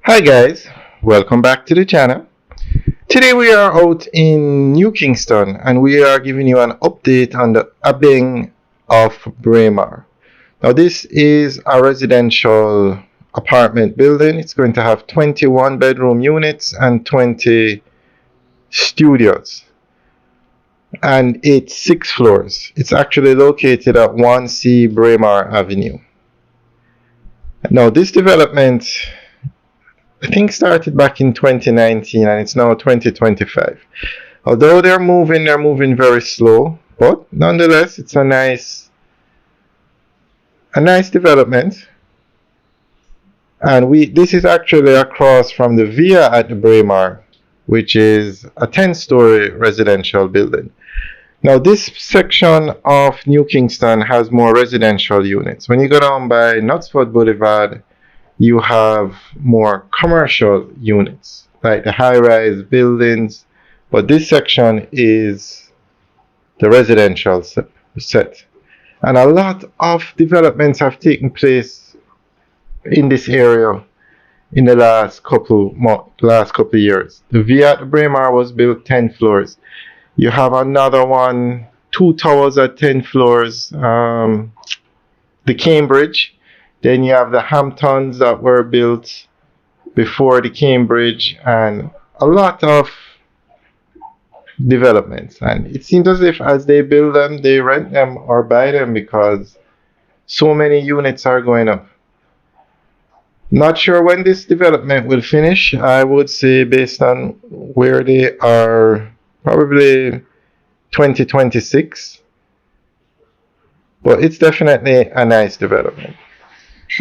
Hi guys, welcome back to the channel. Today we are out in New Kingston and we are giving you an update on the Abeng of Braemar. Now this is a residential apartment building. It's going to have 21 bedroom units and 20 studios. And it's 6 floors. It's actually located at 1C Braemar Avenue. Now this development I think started back in 2019 and it's now 2025. Although they're moving very slow, but nonetheless it's a nice development. And this is actually across from the Via at the Braemar, which is a 10-story residential building. Now this section of New Kingston has more residential units. When you go down by Knutsford Boulevard, you have more commercial units, like the high-rise buildings, but this section is the residential set. And a lot of developments have taken place in this area in the last couple of years. The Via at Braemar was built 10 floors. You have another one, 2 towers at 10 floors. The Cambridge. Then you have the Hamptons that were built before the Cambridge, and a lot of developments. And it seems as if as they build them, they rent them or buy them because so many units are going up. Not sure when this development will finish. I would say based on where they are, probably 2026. But it's definitely a nice development.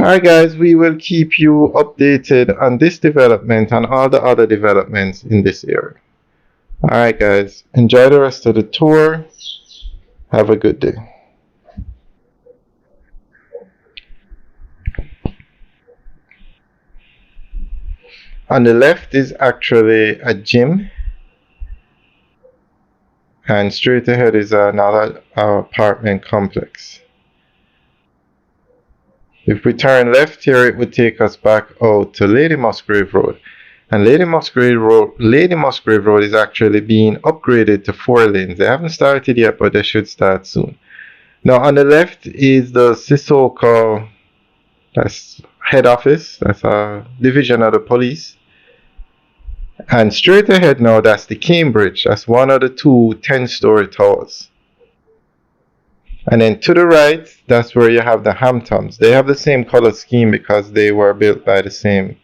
Alright guys, we will keep you updated on this development and all the other developments in this area. Alright guys, enjoy the rest of the tour. Have a good day. On the left is actually a gym. And straight ahead is another apartment complex. If we turn left here, it would take us back out to Lady Musgrave Road. And Lady Musgrave Road is actually being upgraded to 4 lanes. They haven't started yet, but they should start soon. Now on the left is the Sissoko, that's head office, that's a division of the police. And straight ahead now, that's the Cambridge. That's one of the 2 10-story towers. And then to the right, that's where you have the Hamptons. They have the same color scheme because they were built by the same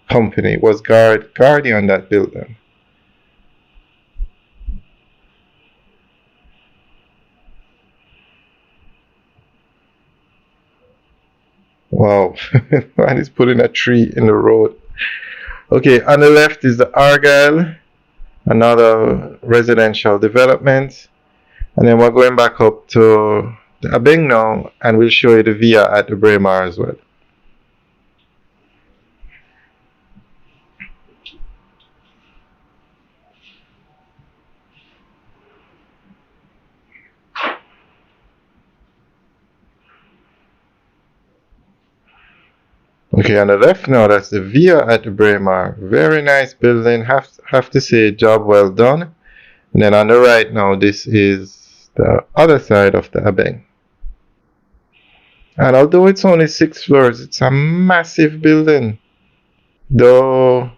company. It was Guardian that built them. Wow, man is putting a tree in the road. Okay, on the left is the Argyle, another residential development. And then we're going back up to the Abeng now, and we'll show you the Via at the Braemar as well. Okay, on the left now, that's the Via at the Braemar. Very nice building, have to say, job well done. And then on the right now, this is the other side of the Abeng. And although it's only 6 floors, it's a massive building. Though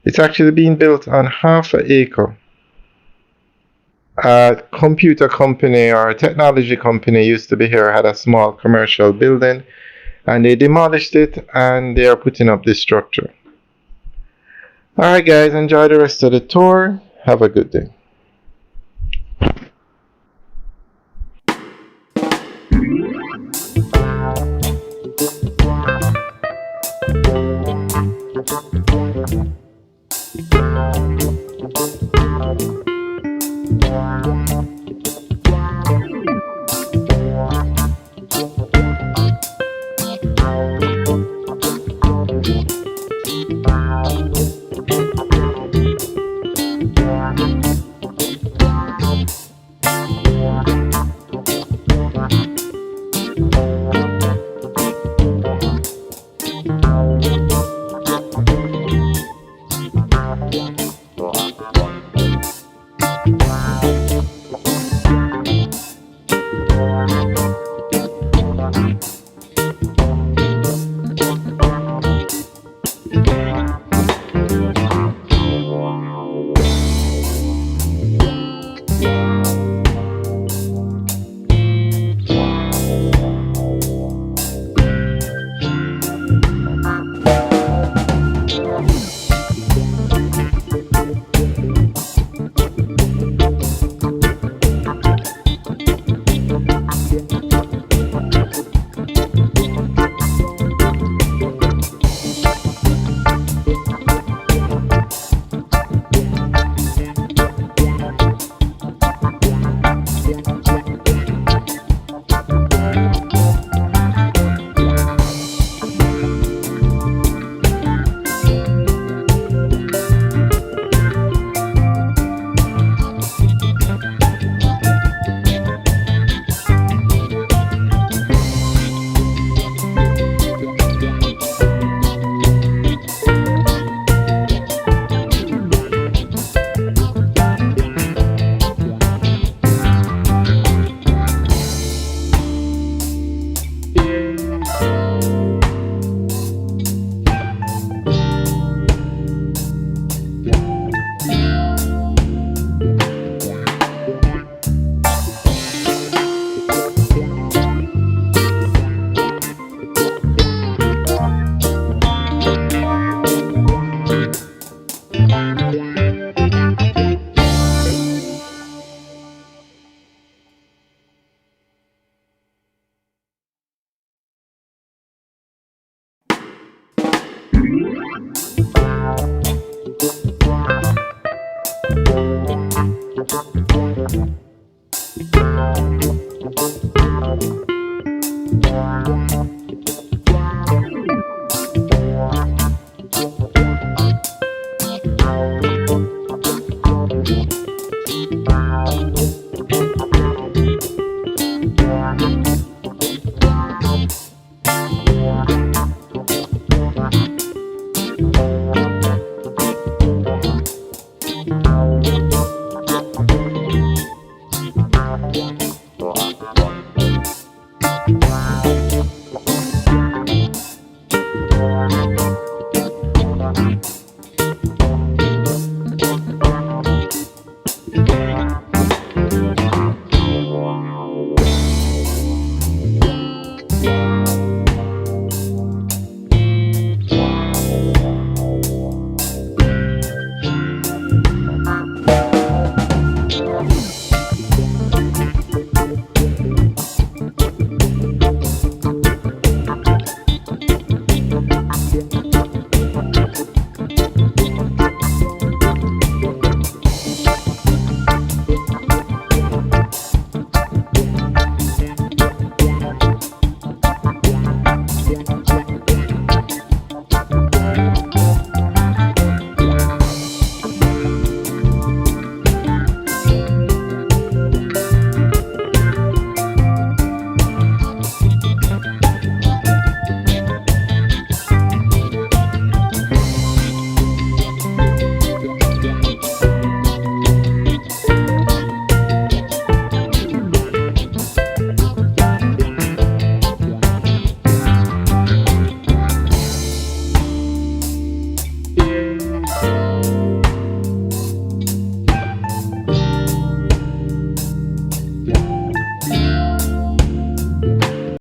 it's actually being built on half an acre. A computer company or a technology company used to be here, had a small commercial building, and they demolished it and they are putting up this structure. Alright guys, enjoy the rest of the tour. Have a good day.